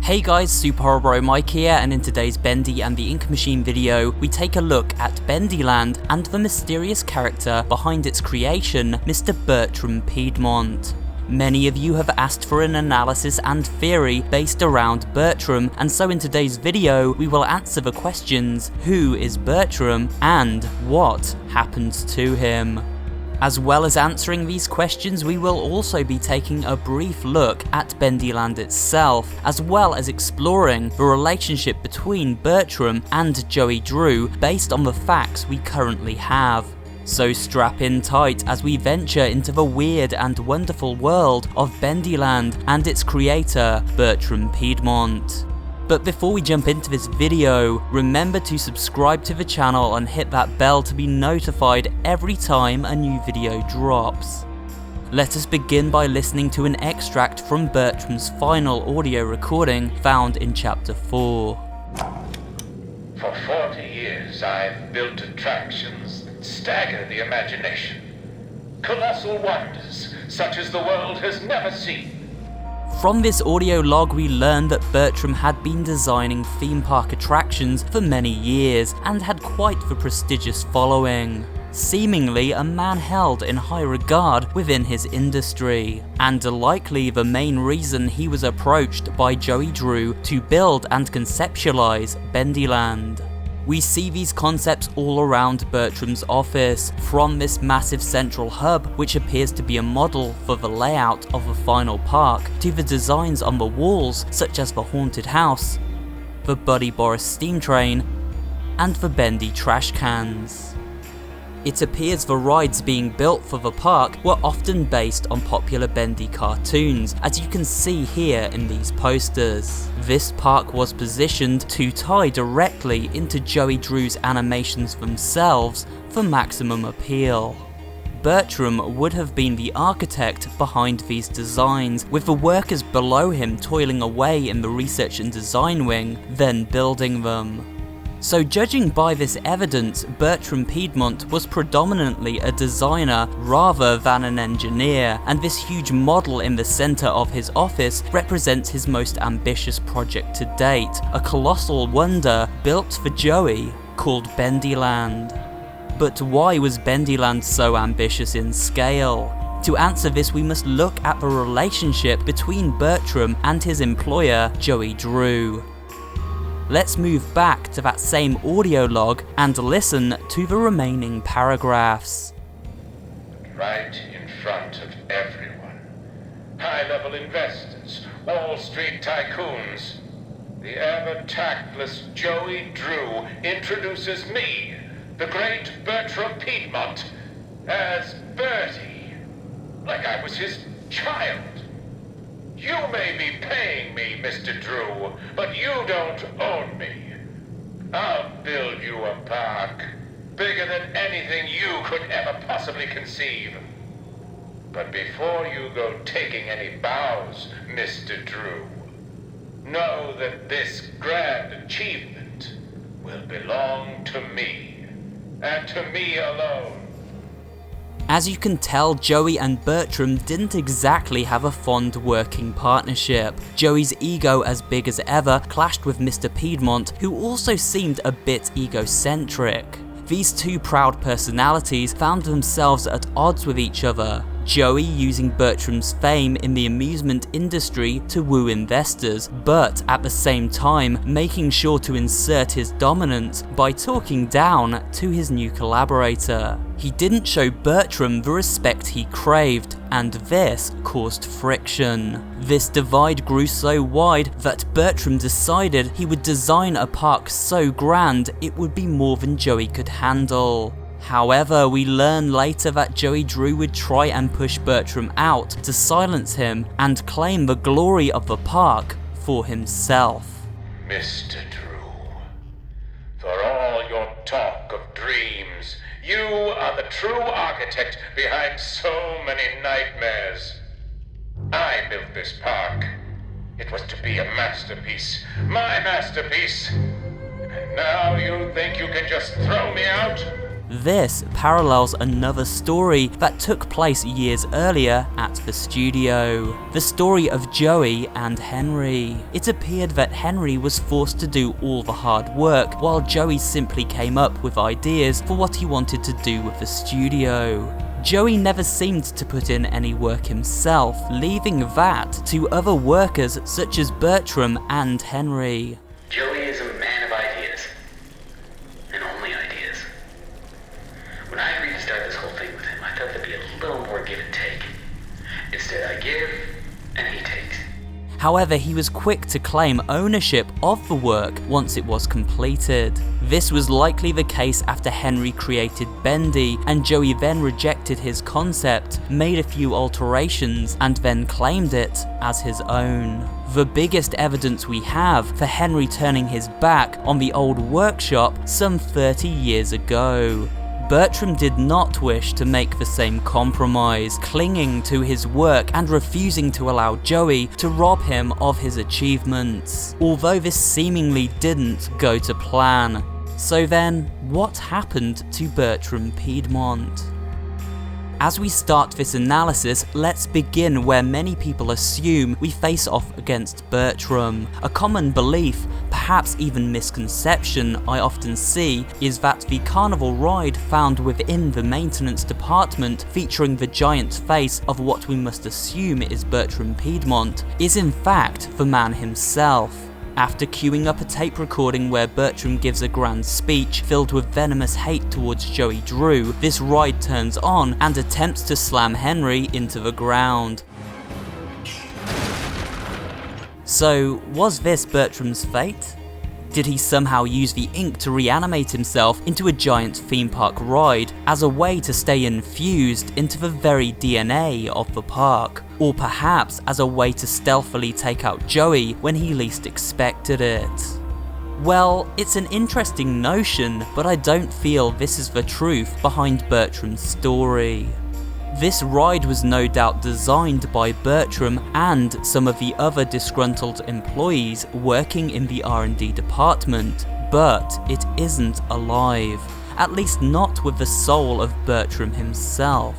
Hey guys, SuperHorrorBro Mike here, and in today's Bendy and the Ink Machine video, we take a look at Bendy Land and the mysterious character behind its creation, Mr. Bertrum Piedmont. Many of you have asked for an analysis and theory based around Bertrum, and so in today's video, we will answer the questions: who is Bertrum, and what happened to him? As well as answering these questions, we will also be taking a brief look at Bendy Land itself, as well as exploring the relationship between Bertrum and Joey Drew based on the facts we currently have. So strap in tight as we venture into the weird and wonderful world of Bendy Land and its creator, Bertrum Piedmont. But before we jump into this video, remember to subscribe to the channel and hit that bell to be notified every time a new video drops. Let us begin by listening to an extract from Bertrum's final audio recording found in Chapter 4. For 40 years I've built attractions that stagger the imagination. Colossal wonders such as the world has never seen. From this audio log, we learn that Bertrum had been designing theme park attractions for many years and had quite the prestigious following. Seemingly a man held in high regard within his industry, and likely the main reason he was approached by Joey Drew to build and conceptualize Bendy Land. We see these concepts all around Bertrum's office, from this massive central hub, which appears to be a model for the layout of the final park, to the designs on the walls, such as the haunted house, the Buddy Boris steam train, and the bendy trash cans. It appears the rides being built for the park were often based on popular Bendy cartoons, as you can see here in these posters. This park was positioned to tie directly into Joey Drew's animations themselves for maximum appeal. Bertrum would have been the architect behind these designs, with the workers below him toiling away in the research and design wing, then building them. So judging by this evidence, Bertrum Piedmont was predominantly a designer rather than an engineer, and this huge model in the center of his office represents his most ambitious project to date, a colossal wonder built for Joey called Bendy Land. But why was Bendy Land so ambitious in scale? To answer this, we must look at the relationship between Bertrum and his employer, Joey Drew. Let's move back to that same audio log and listen to the remaining paragraphs. Right in front of everyone. High-level investors, Wall Street tycoons. The ever-tactless Joey Drew introduces me, the great Bertrum Piedmont, as Bertie, like I was his child. You may be paying me, Mr. Drew, but you don't own me. I'll build you a park, bigger than anything you could ever possibly conceive. But before you go taking any bows, Mr. Drew, know that this grand achievement will belong to me, and to me alone. As you can tell, Joey and Bertrum didn't exactly have a fond working partnership. Joey's ego, as big as ever, clashed with Mr. Piedmont, who also seemed a bit egocentric. These two proud personalities found themselves at odds with each other. Joey using Bertrum's fame in the amusement industry to woo investors, but at the same time making sure to insert his dominance by talking down to his new collaborator. He didn't show Bertrum the respect he craved, and this caused friction. This divide grew so wide that Bertrum decided he would design a park so grand it would be more than Joey could handle. However, we learn later that Joey Drew would try and push Bertrum out to silence him and claim the glory of the park for himself. Mr. Drew, for all your talk of dreams, you are the true architect behind so many nightmares. I built this park. It was to be a masterpiece, my masterpiece. And now you think you can just throw me out? This parallels another story that took place years earlier at the studio. The story of Joey and Henry. It appeared that Henry was forced to do all the hard work, while Joey simply came up with ideas for what he wanted to do with the studio. Joey never seemed to put in any work himself, leaving that to other workers such as Bertrum and Henry. Joey is a man of ideas. And only ideas. When I agreed to start this whole thing with him, I thought there'd be a little more give and take. Instead, I give, and he takes. However, he was quick to claim ownership of the work once it was completed. This was likely the case after Henry created Bendy, and Joey then rejected his concept, made a few alterations, and then claimed it as his own. The biggest evidence we have for Henry turning his back on the old workshop some 30 years ago. Bertrum did not wish to make the same compromise, clinging to his work and refusing to allow Joey to rob him of his achievements, although this seemingly didn't go to plan. So then, what happened to Bertrum Piedmont? As we start this analysis, let's begin where many people assume we face off against Bertrum. A common belief, perhaps even misconception I often see, is that the carnival ride found within the maintenance department, featuring the giant face of what we must assume is Bertrum Piedmont, is in fact the man himself. After queuing up a tape recording where Bertrum gives a grand speech filled with venomous hate towards Joey Drew, this ride turns on and attempts to slam Henry into the ground. So, was this Bertrum's fate? Did he somehow use the ink to reanimate himself into a giant theme park ride as a way to stay infused into the very DNA of the park? Or perhaps as a way to stealthily take out Joey when he least expected it? Well, it's an interesting notion, but I don't feel this is the truth behind Bertrum's story. This ride was no doubt designed by Bertrum and some of the other disgruntled employees working in the R&D department, but it isn't alive, at least not with the soul of Bertrum himself.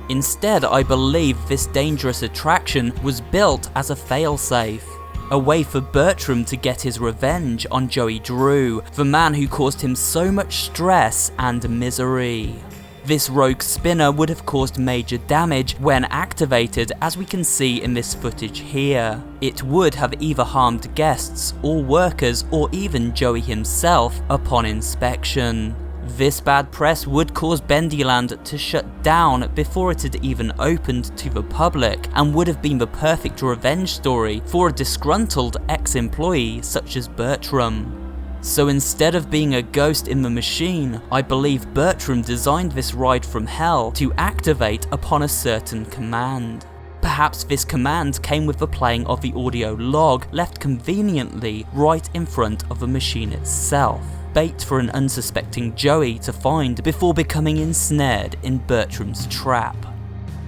Instead, I believe this dangerous attraction was built as a failsafe, a way for Bertrum to get his revenge on Joey Drew, the man who caused him so much stress and misery. This rogue spinner would have caused major damage when activated, as we can see in this footage here. It would have either harmed guests or workers or even Joey himself upon inspection. This bad press would cause Bendy Land to shut down before it had even opened to the public, and would have been the perfect revenge story for a disgruntled ex-employee such as Bertrum. So instead of being a ghost in the machine, I believe Bertrum designed this ride from hell to activate upon a certain command. Perhaps this command came with the playing of the audio log left conveniently right in front of the machine itself, bait for an unsuspecting Joey to find before becoming ensnared in Bertrum's trap.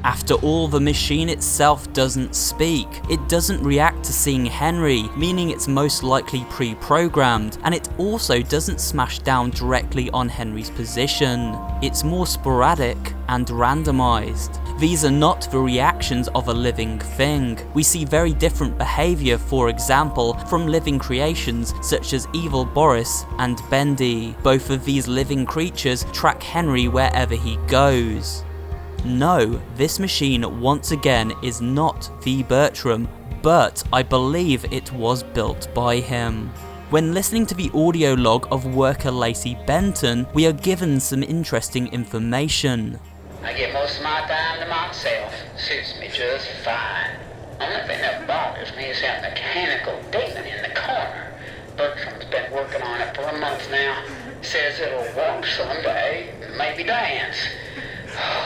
After all, the machine itself doesn't speak. It doesn't react to seeing Henry, meaning it's most likely pre-programmed, and it also doesn't smash down directly on Henry's position. It's more sporadic and randomized. These are not the reactions of a living thing. We see very different behavior, for example, from living creations such as Evil Boris and Bendy. Both of these living creatures track Henry wherever he goes. No, this machine once again is not the Bertrum, but I believe it was built by him. When listening to the audio log of worker Lacey Benton, we are given some interesting information. I give most of my time to myself. Suits me just fine. Only thing that bothers me is that mechanical demon in the corner. Bertrum's been working on it for a month now. Says it'll walk someday, maybe dance.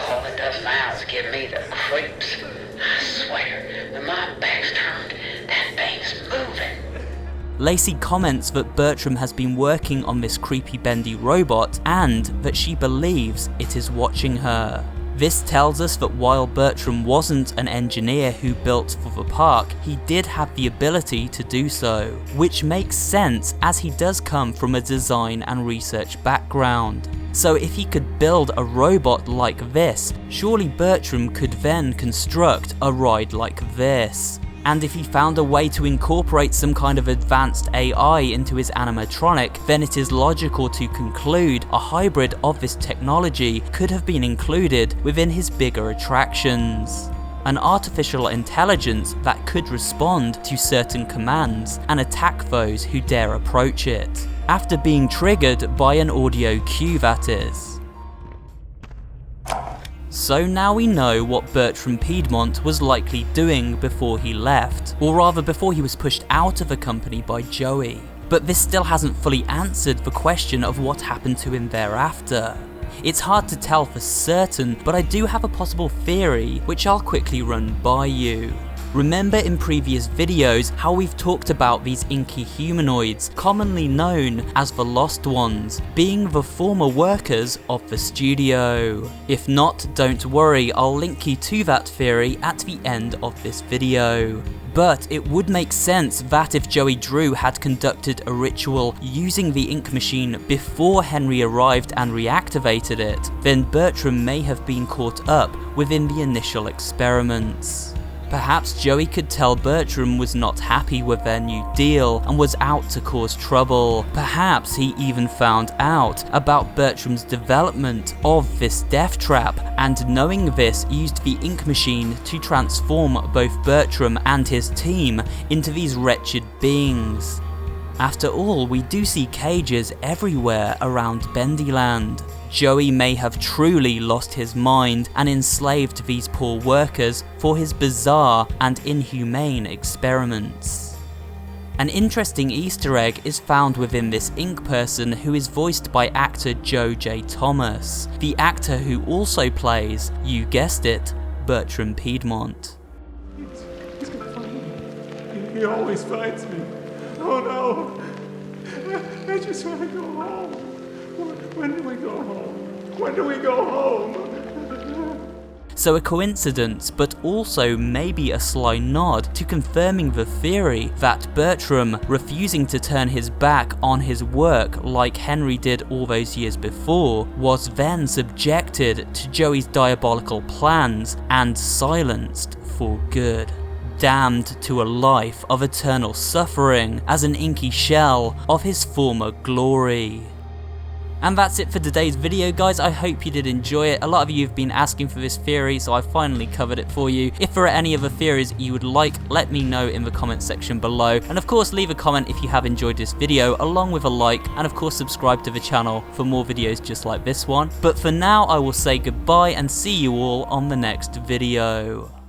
All it does now is give me the creeps. I swear, when my back's turned, that thing's moving. Lacey comments that Bertrum has been working on this creepy bendy robot and that she believes it is watching her. This tells us that while Bertrum wasn't an engineer who built for the park, he did have the ability to do so, which makes sense as he does come from a design and research background. So if he could build a robot like this, surely Bertrum could then construct a ride like this. And if he found a way to incorporate some kind of advanced AI into his animatronic, then it is logical to conclude a hybrid of this technology could have been included within his bigger attractions. An artificial intelligence that could respond to certain commands and attack those who dare approach it, after being triggered by an audio cue, that is. So now we know what Bertrum Piedmont was likely doing before he left, or rather before he was pushed out of the company by Joey. But this still hasn't fully answered the question of what happened to him thereafter. It's hard to tell for certain, but I do have a possible theory, which I'll quickly run by you. Remember in previous videos how we've talked about these inky humanoids, commonly known as the Lost Ones, being the former workers of the studio. If not, don't worry, I'll link you to that theory at the end of this video. But it would make sense that if Joey Drew had conducted a ritual using the ink machine before Henry arrived and reactivated it, then Bertrum may have been caught up within the initial experiments. Perhaps Joey could tell Bertrum was not happy with their new deal and was out to cause trouble. Perhaps he even found out about Bertrum's development of this death trap, and knowing this, used the ink machine to transform both Bertrum and his team into these wretched beings. After all, we do see cages everywhere around Bendy Land. Joey may have truly lost his mind and enslaved these poor workers for his bizarre and inhumane experiments. An interesting Easter egg is found within this ink person, who is voiced by actor Joe J. Thomas, the actor who also plays, you guessed it, Bertrum Piedmont. He's gonna find me. He always finds me. Oh no! I just want to go home. When do we go home? When do we go home? So a coincidence, but also maybe a sly nod to confirming the theory that Bertrum, refusing to turn his back on his work like Henry did all those years before, was then subjected to Joey's diabolical plans and silenced for good. Damned to a life of eternal suffering as an inky shell of his former glory. And that's it for today's video, guys. I hope you did enjoy it. A lot of you have been asking for this theory, so I finally covered it for you. If there are any other theories you would like, let me know in the comments section below. And of course, leave a comment if you have enjoyed this video, along with a like, and of course subscribe to the channel for more videos just like this one. But for now, I will say goodbye and see you all on the next video.